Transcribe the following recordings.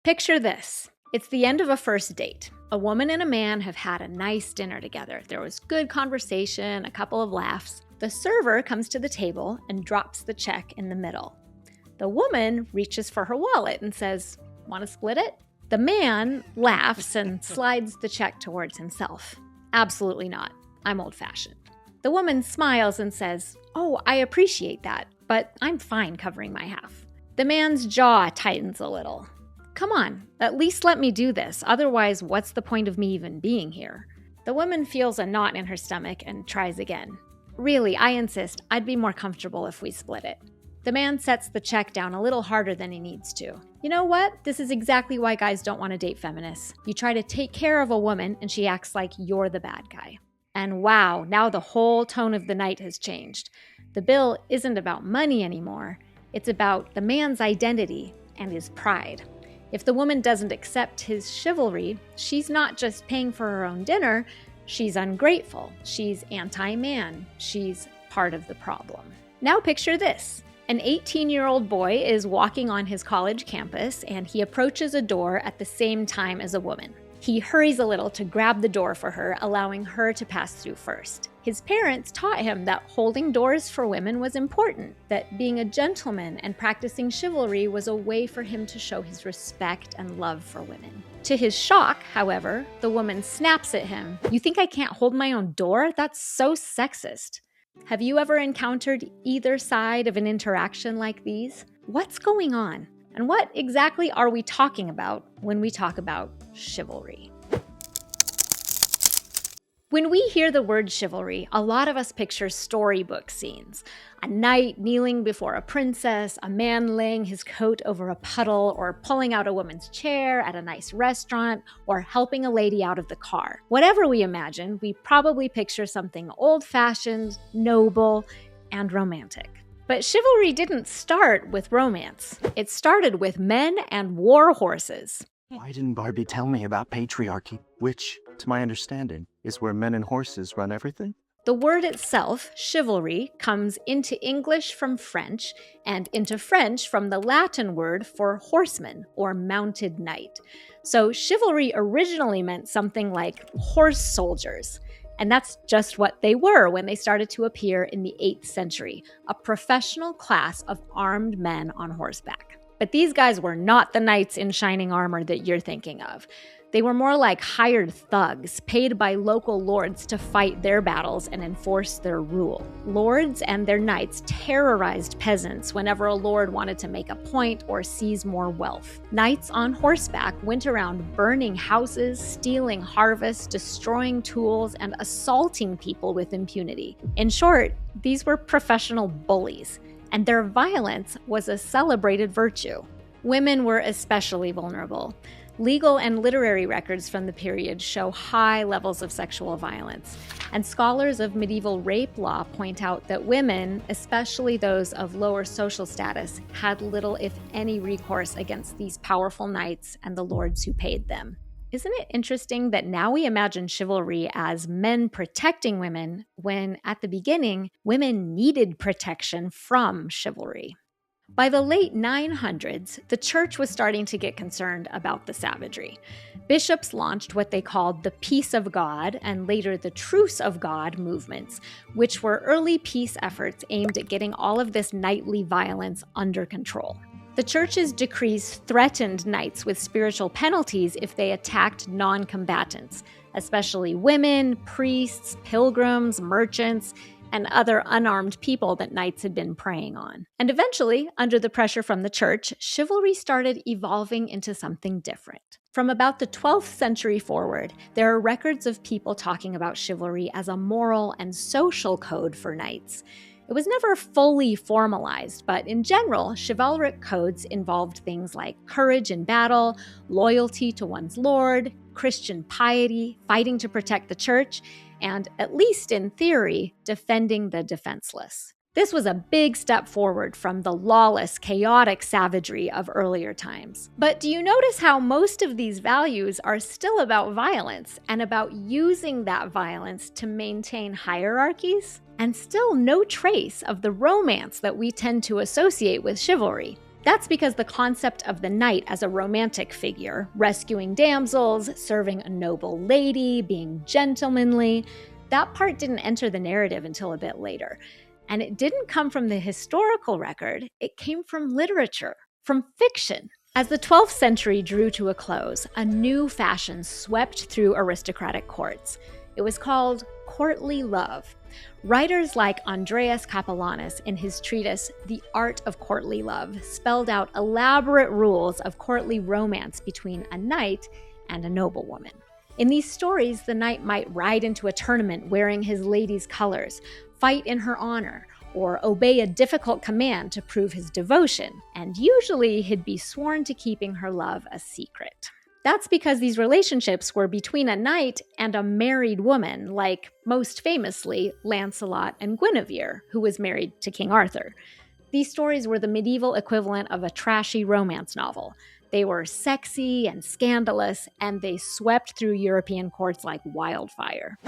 Picture this. It's the end of a first date. A woman and a man have had a nice dinner together. There was good conversation, a couple of laughs. The server comes to the table and drops the check in the middle. The woman reaches for her wallet and says, "Want to split it?" The man laughs and slides the check towards himself. "Absolutely not. I'm old-fashioned." The woman smiles and says, "Oh, I appreciate that, but I'm fine covering my half." The man's jaw tightens a little. "Come on, at least let me do this. Otherwise, what's the point of me even being here?" The woman feels a knot in her stomach and tries again. "Really, I insist. I'd be more comfortable if we split it." The man sets the check down a little harder than he needs to. You know what? This is exactly why guys don't want to date feminists. You try to take care of a woman and she acts like you're the bad guy. And wow, now the whole tone of the night has changed. The bill isn't about money anymore. It's about the man's identity and his pride. If the woman doesn't accept his chivalry, she's not just paying for her own dinner, she's ungrateful, she's anti-man, she's part of the problem. Now picture this. An 18-year-old boy is walking on his college campus and he approaches a door at the same time as a woman. He hurries a little to grab the door for her, allowing her to pass through first. His parents taught him that holding doors for women was important, that being a gentleman and practicing chivalry was a way for him to show his respect and love for women. To his shock, however, the woman snaps at him. "You think I can't hold my own door? That's so sexist." Have you ever encountered either side of an interaction like these? What's going on? And what exactly are we talking about when we talk about chivalry? When we hear the word chivalry, a lot of us picture storybook scenes. A knight kneeling before a princess, a man laying his coat over a puddle, or pulling out a woman's chair at a nice restaurant, or helping a lady out of the car. Whatever we imagine, we probably picture something old-fashioned, noble, and romantic. But chivalry didn't start with romance. It started with men and war horses. Why didn't Barbie tell me about patriarchy, which, to my understanding, is where men and horses run everything? The word itself, chivalry, comes into English from French and into French from the Latin word for horseman or mounted knight. So chivalry originally meant something like horse soldiers. And that's just what they were when they started to appear in the 8th century, a professional class of armed men on horseback. But these guys were not the knights in shining armor that you're thinking of. They were more like hired thugs, paid by local lords to fight their battles and enforce their rule. Lords and their knights terrorized peasants whenever a lord wanted to make a point or seize more wealth. Knights on horseback went around burning houses, stealing harvests, destroying tools, and assaulting people with impunity. In short, these were professional bullies, and their violence was a celebrated virtue. Women were especially vulnerable. Legal and literary records from the period show high levels of sexual violence, and scholars of medieval rape law point out that women, especially those of lower social status, had little if any recourse against these powerful knights and the lords who paid them. Isn't it interesting that now we imagine chivalry as men protecting women, when at the beginning, women needed protection from chivalry? By the late 900s, the church was starting to get concerned about the savagery. Bishops launched what they called the Peace of God and later the Truce of God movements, which were early peace efforts aimed at getting all of this knightly violence under control. The church's decrees threatened knights with spiritual penalties if they attacked non-combatants, especially women, priests, pilgrims, merchants, and other unarmed people that knights had been preying on. And eventually, under the pressure from the church, chivalry started evolving into something different. From about the 12th century forward, there are records of people talking about chivalry as a moral and social code for knights. It was never fully formalized, but in general, chivalric codes involved things like courage in battle, loyalty to one's lord, Christian piety, fighting to protect the church, and, at least in theory, defending the defenseless. This was a big step forward from the lawless, chaotic savagery of earlier times. But do you notice how most of these values are still about violence and about using that violence to maintain hierarchies? And still no trace of the romance that we tend to associate with chivalry. That's because the concept of the knight as a romantic figure, rescuing damsels, serving a noble lady, being gentlemanly, that part didn't enter the narrative until a bit later. And it didn't come from the historical record, it came from literature, from fiction. As the 12th century drew to a close, a new fashion swept through aristocratic courts. It was called courtly love. Writers like Andreas Capellanus in his treatise, The Art of Courtly Love, spelled out elaborate rules of courtly romance between a knight and a noblewoman. In these stories, the knight might ride into a tournament wearing his lady's colors, fight in her honor, or obey a difficult command to prove his devotion, and usually he'd be sworn to keeping her love a secret. That's because these relationships were between a knight and a married woman, like, most famously, Lancelot and Guinevere, who was married to King Arthur. These stories were the medieval equivalent of a trashy romance novel. They were sexy and scandalous, and they swept through European courts like wildfire.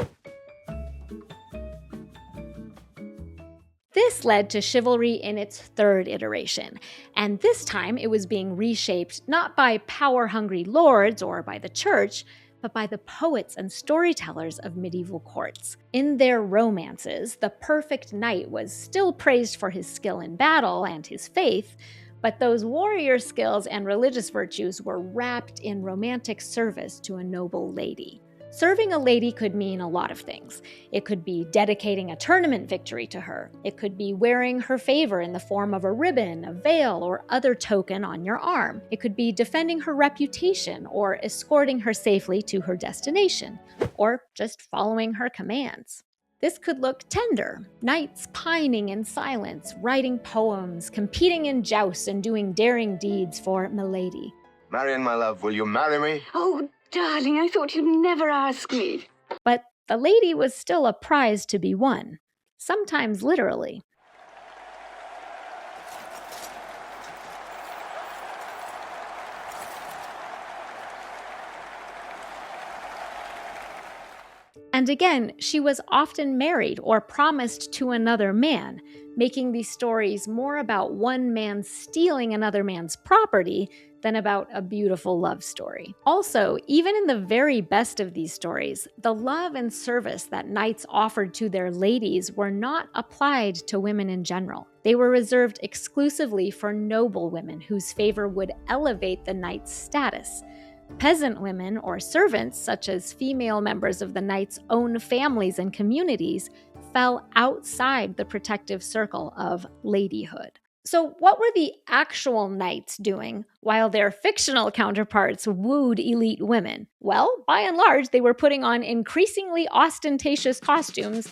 This led to chivalry in its third iteration, and this time it was being reshaped not by power-hungry lords or by the church, but by the poets and storytellers of medieval courts. In their romances, the perfect knight was still praised for his skill in battle and his faith, but those warrior skills and religious virtues were wrapped in romantic service to a noble lady. Serving a lady could mean a lot of things. It could be dedicating a tournament victory to her. It could be wearing her favor in the form of a ribbon, a veil, or other token on your arm. It could be defending her reputation or escorting her safely to her destination, or just following her commands. This could look tender, knights pining in silence, writing poems, competing in jousts, and doing daring deeds for milady. Marion, my love, will you marry me? Oh, darling, I thought you'd never ask me. But the lady was still a prize to be won, sometimes literally. And again, she was often married or promised to another man, making these stories more about one man stealing another man's property than about a beautiful love story. Also, even in the very best of these stories, the love and service that knights offered to their ladies were not applied to women in general. They were reserved exclusively for noble women whose favor would elevate the knight's status. Peasant women or servants, such as female members of the knight's own families and communities, fell outside the protective circle of ladyhood. So what were the actual knights doing while their fictional counterparts wooed elite women? Well, by and large, they were putting on increasingly ostentatious costumes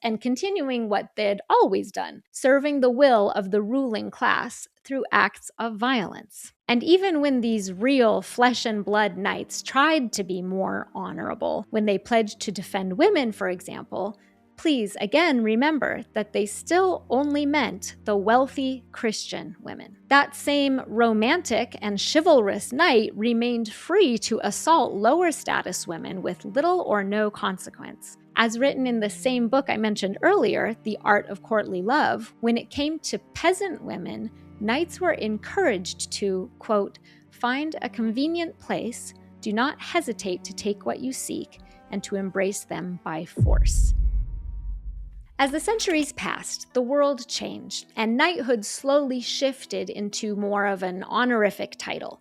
and continuing what they'd always done, serving the will of the ruling class through acts of violence. And even when these real flesh and blood knights tried to be more honorable, when they pledged to defend women, for example, please again remember that they still only meant the wealthy Christian women. That same romantic and chivalrous knight remained free to assault lower status women with little or no consequence. As written in the same book I mentioned earlier, The Art of Courtly Love, when it came to peasant women, knights were encouraged to, quote, find a convenient place, do not hesitate to take what you seek, and to embrace them by force. As the centuries passed, the world changed, and knighthood slowly shifted into more of an honorific title.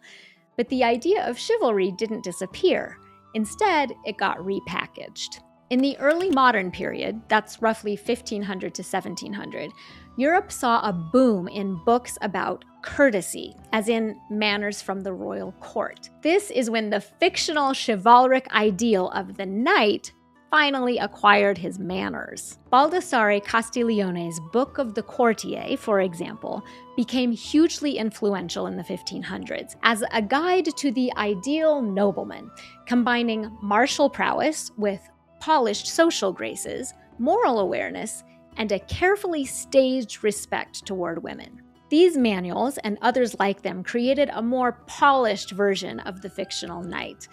But the idea of chivalry didn't disappear. Instead, it got repackaged. In the early modern period, that's roughly 1500 to 1700, Europe saw a boom in books about courtesy, as in manners from the royal court. This is when the fictional chivalric ideal of the knight finally acquired his manners. Baldassare Castiglione's Book of the Courtier, for example, became hugely influential in the 1500s as a guide to the ideal nobleman, combining martial prowess with polished social graces, moral awareness, and a carefully staged respect toward women. These manuals and others like them created a more polished version of the fictional knight.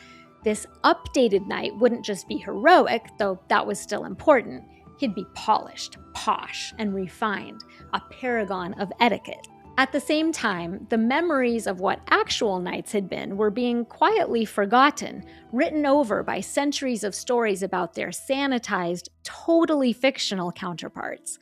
This updated knight wouldn't just be heroic, though that was still important. He'd be polished, posh, and refined, a paragon of etiquette. At the same time, the memories of what actual knights had been were being quietly forgotten, written over by centuries of stories about their sanitized, totally fictional counterparts.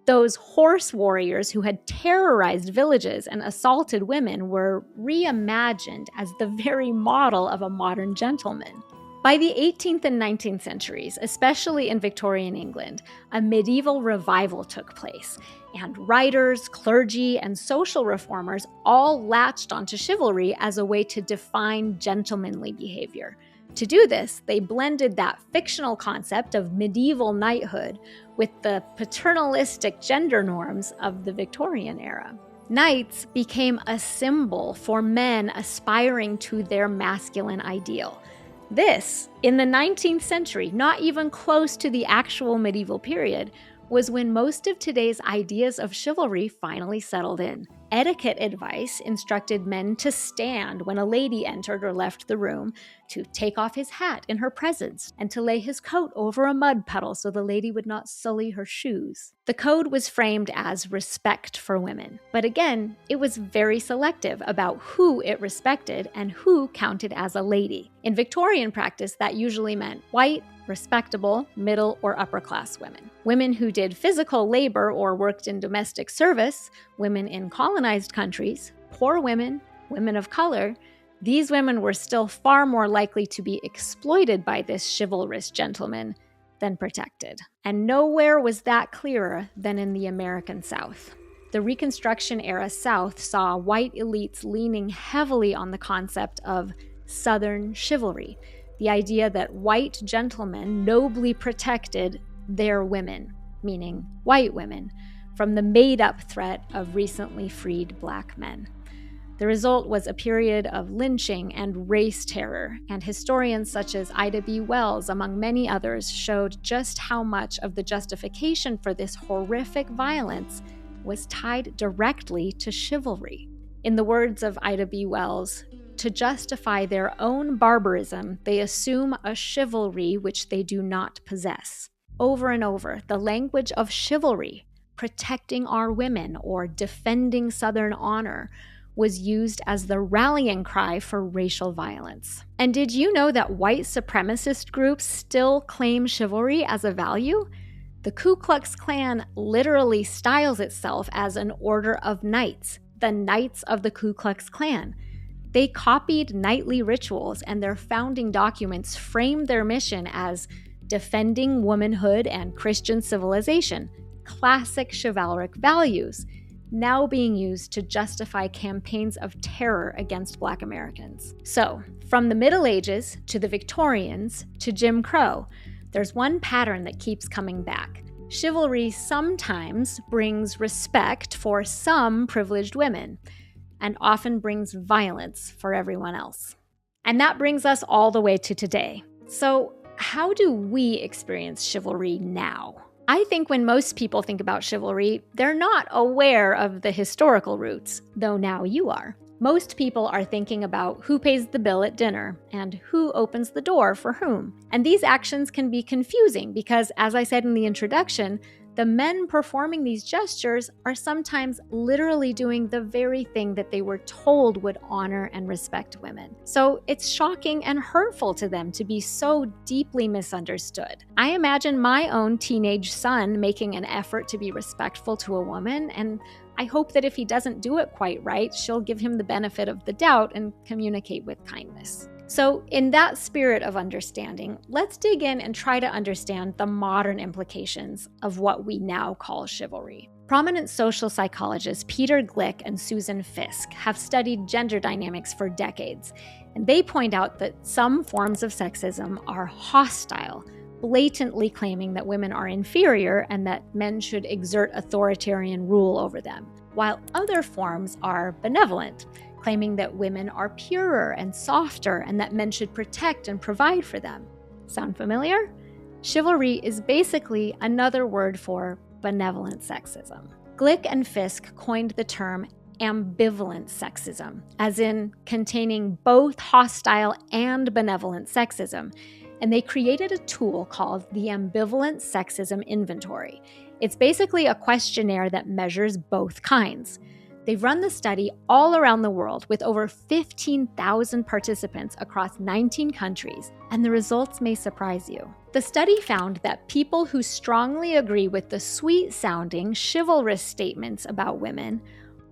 Those horse warriors who had terrorized villages and assaulted women were reimagined as the very model of a modern gentleman. By the 18th and 19th centuries, especially in Victorian England, a medieval revival took place, and writers, clergy, and social reformers all latched onto chivalry as a way to define gentlemanly behavior. To do this, they blended that fictional concept of medieval knighthood with the paternalistic gender norms of the Victorian era. Knights became a symbol for men aspiring to their masculine ideal. This, in the 19th century, not even close to the actual medieval period, was when most of today's ideas of chivalry finally settled in. Etiquette advice instructed men to stand when a lady entered or left the room, to take off his hat in her presence, and to lay his coat over a mud puddle so the lady would not sully her shoes. The code was framed as respect for women, but again, it was very selective about who it respected and who counted as a lady. In Victorian practice, that usually meant white, respectable, middle, or upper-class women. Women who did physical labor or worked in domestic service, women in colonized countries, poor women, women of color, these women were still far more likely to be exploited by this chivalrous gentleman than protected. And nowhere was that clearer than in the American South. The Reconstruction-era South saw white elites leaning heavily on the concept of Southern chivalry, the idea that white gentlemen nobly protected their women, meaning white women, from the made-up threat of recently freed black men. The result was a period of lynching and race terror, and historians such as Ida B. Wells, among many others, showed just how much of the justification for this horrific violence was tied directly to chivalry. In the words of Ida B. Wells, to justify their own barbarism, they assume a chivalry which they do not possess. Over and over, the language of chivalry, protecting our women or defending Southern honor, was used as the rallying cry for racial violence. And did you know that white supremacist groups still claim chivalry as a value? The Ku Klux Klan literally styles itself as an order of knights, the Knights of the Ku Klux Klan. They copied knightly rituals, and their founding documents framed their mission as defending womanhood and Christian civilization, classic chivalric values, now being used to justify campaigns of terror against Black Americans. So, from the Middle Ages to the Victorians to Jim Crow, there's one pattern that keeps coming back. Chivalry sometimes brings respect for some privileged women, and often brings violence for everyone else. And that brings us all the way to today. So, how do we experience chivalry now? I think when most people think about chivalry, they're not aware of the historical roots, though now you are. Most people are thinking about who pays the bill at dinner and who opens the door for whom. And these actions can be confusing because, as I said in the introduction, the men performing these gestures are sometimes literally doing the very thing that they were told would honor and respect women. So it's shocking and hurtful to them to be so deeply misunderstood. I imagine my own teenage son making an effort to be respectful to a woman, and I hope that if he doesn't do it quite right, she'll give him the benefit of the doubt and communicate with kindness. So in that spirit of understanding, let's dig in and try to understand the modern implications of what we now call chivalry. Prominent social psychologists Peter Glick and Susan Fiske have studied gender dynamics for decades, and they point out that some forms of sexism are hostile, blatantly claiming that women are inferior and that men should exert authoritarian rule over them, while other forms are benevolent, claiming that women are purer and softer and that men should protect and provide for them. Sound familiar? Chivalry is basically another word for benevolent sexism. Glick and Fiske coined the term ambivalent sexism, as in containing both hostile and benevolent sexism. And they created a tool called the Ambivalent Sexism Inventory. It's basically a questionnaire that measures both kinds. They've run the study all around the world with over 15,000 participants across 19 countries, and the results may surprise you. The study found that people who strongly agree with the sweet-sounding, chivalrous statements about women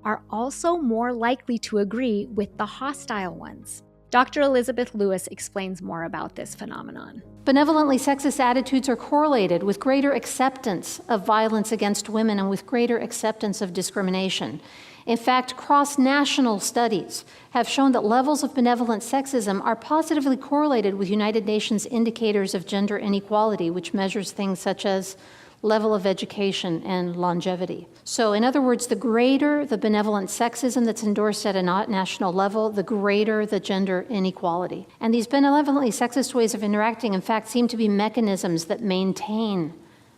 are also more likely to agree with the hostile ones. Dr. Elizabeth Lewis explains more about this phenomenon. Benevolently sexist attitudes are correlated with greater acceptance of violence against women and with greater acceptance of discrimination. In fact, cross-national studies have shown that levels of benevolent sexism are positively correlated with United Nations indicators of gender inequality, which measures things such as level of education and longevity. So in other words, the greater the benevolent sexism that's endorsed at a national level, the greater the gender inequality. And these benevolently sexist ways of interacting, in fact, seem to be mechanisms that maintain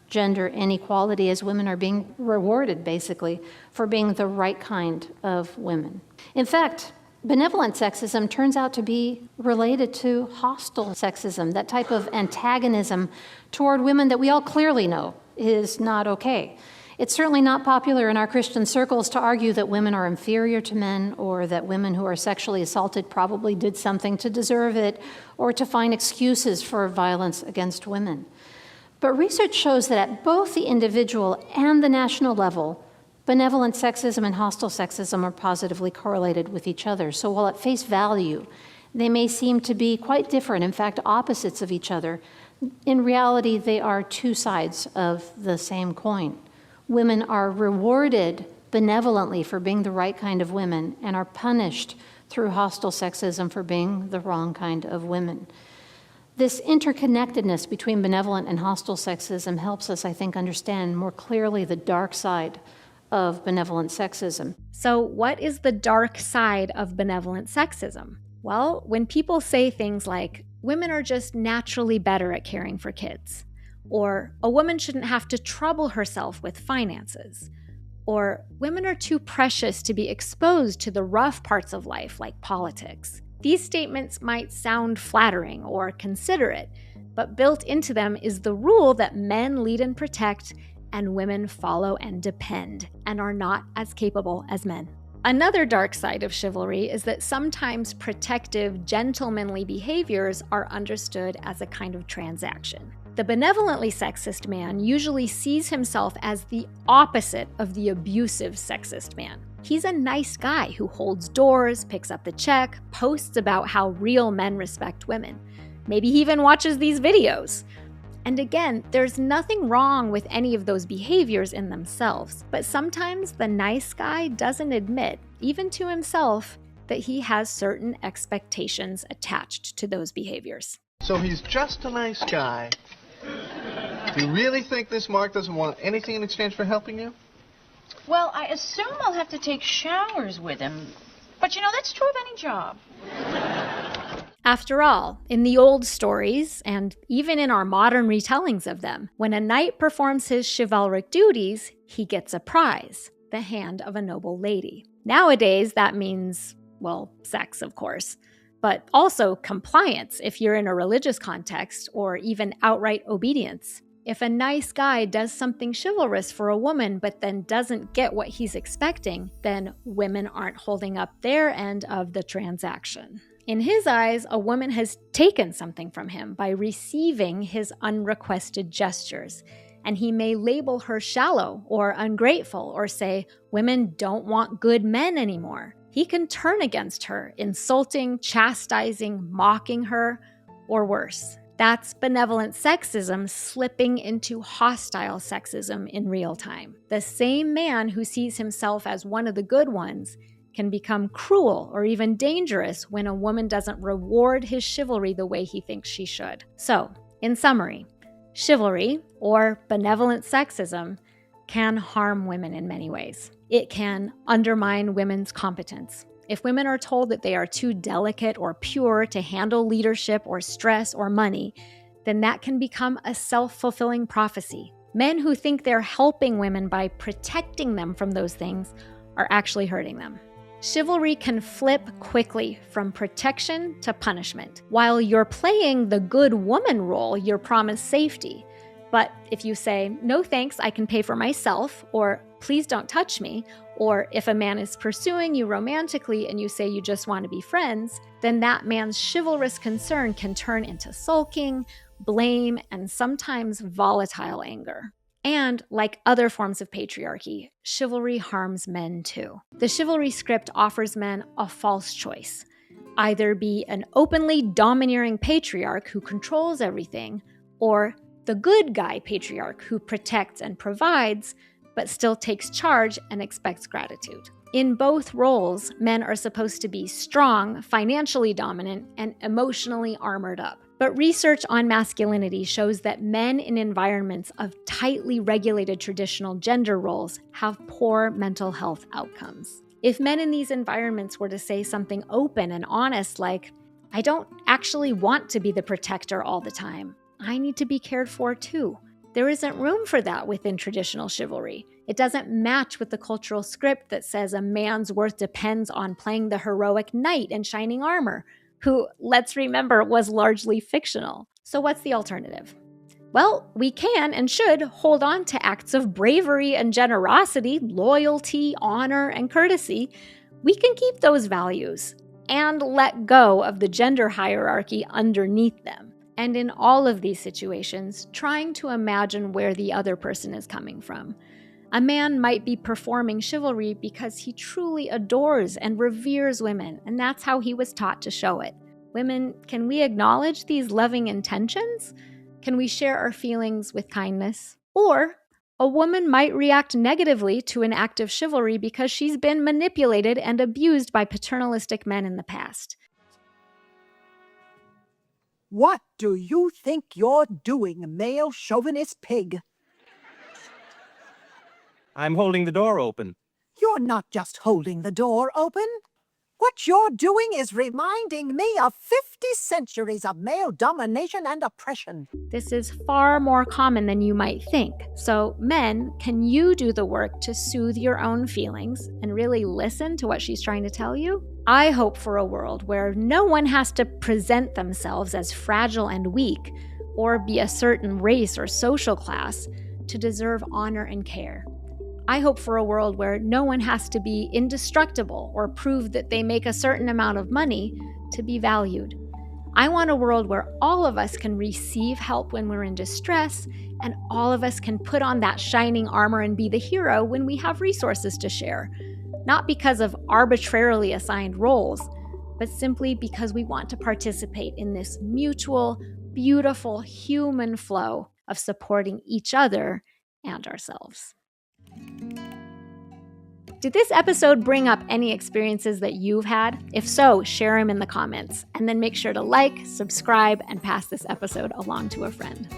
gender inequality, as women are being rewarded, basically, for being the right kind of women. In fact, benevolent sexism turns out to be related to hostile sexism, that type of antagonism toward women that we all clearly know is not okay. It's certainly not popular in our Christian circles to argue that women are inferior to men, or that women who are sexually assaulted probably did something to deserve it, or to find excuses for violence against women. But research shows that at both the individual and the national level, benevolent sexism and hostile sexism are positively correlated with each other. So while at face value, they may seem to be quite different, in fact, opposites of each other, in reality, they are two sides of the same coin. Women are rewarded benevolently for being the right kind of women and are punished through hostile sexism for being the wrong kind of women. This interconnectedness between benevolent and hostile sexism helps us, I think, understand more clearly the dark side of benevolent sexism. So, what is the dark side of benevolent sexism? Well, when people say things like, women are just naturally better at caring for kids, or a woman shouldn't have to trouble herself with finances, or women are too precious to be exposed to the rough parts of life like politics. These statements might sound flattering or considerate, but built into them is the rule that men lead and protect and women follow and depend and are not as capable as men. Another dark side of chivalry is that sometimes protective, gentlemanly behaviors are understood as a kind of transaction. The benevolently sexist man usually sees himself as the opposite of the abusive sexist man. He's a nice guy who holds doors, picks up the check, posts about how real men respect women. Maybe he even watches these videos. And again, there's nothing wrong with any of those behaviors in themselves, but sometimes the nice guy doesn't admit, even to himself, that he has certain expectations attached to those behaviors. So he's just a nice guy. Do you really think this Marc doesn't want anything in exchange for helping you? Well, I assume I'll have to take showers with him. But you know, that's true of any job. After all, in the old stories, and even in our modern retellings of them, when a knight performs his chivalric duties, he gets a prize, the hand of a noble lady. Nowadays, that means, well, sex, of course, but also compliance if you're in a religious context, or even outright obedience. If a nice guy does something chivalrous for a woman but then doesn't get what he's expecting, then women aren't holding up their end of the transaction. In his eyes, a woman has taken something from him by receiving his unrequested gestures, and he may label her shallow or ungrateful or say, women don't want good men anymore. He can turn against her, insulting, chastising, mocking her, or worse. That's benevolent sexism slipping into hostile sexism in real time. The same man who sees himself as one of the good ones can become cruel or even dangerous when a woman doesn't reward his chivalry the way he thinks she should. So, in summary, chivalry, or benevolent sexism, can harm women in many ways. It can undermine women's competence. If women are told that they are too delicate or pure to handle leadership or stress or money, then that can become a self-fulfilling prophecy. Men who think they're helping women by protecting them from those things are actually hurting them. Chivalry can flip quickly from protection to punishment. While you're playing the good woman role, you're promised safety. But if you say, no thanks, I can pay for myself, or please don't touch me, or if a man is pursuing you romantically and you say you just want to be friends, then that man's chivalrous concern can turn into sulking, blame, and sometimes volatile anger. And like other forms of patriarchy, chivalry harms men too. The chivalry script offers men a false choice. Either be an openly domineering patriarch who controls everything, or the good guy patriarch who protects and provides, but still takes charge and expects gratitude. In both roles, men are supposed to be strong, financially dominant, and emotionally armored up. But research on masculinity shows that men in environments of tightly regulated traditional gender roles have poor mental health outcomes. If men in these environments were to say something open and honest like, I don't actually want to be the protector all the time. I need to be cared for too. There isn't room for that within traditional chivalry. It doesn't match with the cultural script that says a man's worth depends on playing the heroic knight in shining armor, who, let's remember, was largely fictional. So what's the alternative? Well, we can and should hold on to acts of bravery and generosity, loyalty, honor, and courtesy. We can keep those values and let go of the gender hierarchy underneath them. And in all of these situations, trying to imagine where the other person is coming from. A man might be performing chivalry because he truly adores and reveres women, and that's how he was taught to show it. Women, can we acknowledge these loving intentions? Can we share our feelings with kindness? Or a woman might react negatively to an act of chivalry because she's been manipulated and abused by paternalistic men in the past. What do you think you're doing, male chauvinist pig? I'm holding the door open. You're not just holding the door open. What you're doing is reminding me of 50 centuries of male domination and oppression. This is far more common than you might think. So, men, can you do the work to soothe your own feelings and really listen to what she's trying to tell you? I hope for a world where no one has to present themselves as fragile and weak, or be a certain race or social class to deserve honor and care. I hope for a world where no one has to be indestructible or prove that they make a certain amount of money to be valued. I want a world where all of us can receive help when we're in distress, and all of us can put on that shining armor and be the hero when we have resources to share. Not because of arbitrarily assigned roles, but simply because we want to participate in this mutual, beautiful human flow of supporting each other and ourselves. Did this episode bring up any experiences that you've had? If so, share them in the comments, and then make sure to like, subscribe, and pass this episode along to a friend.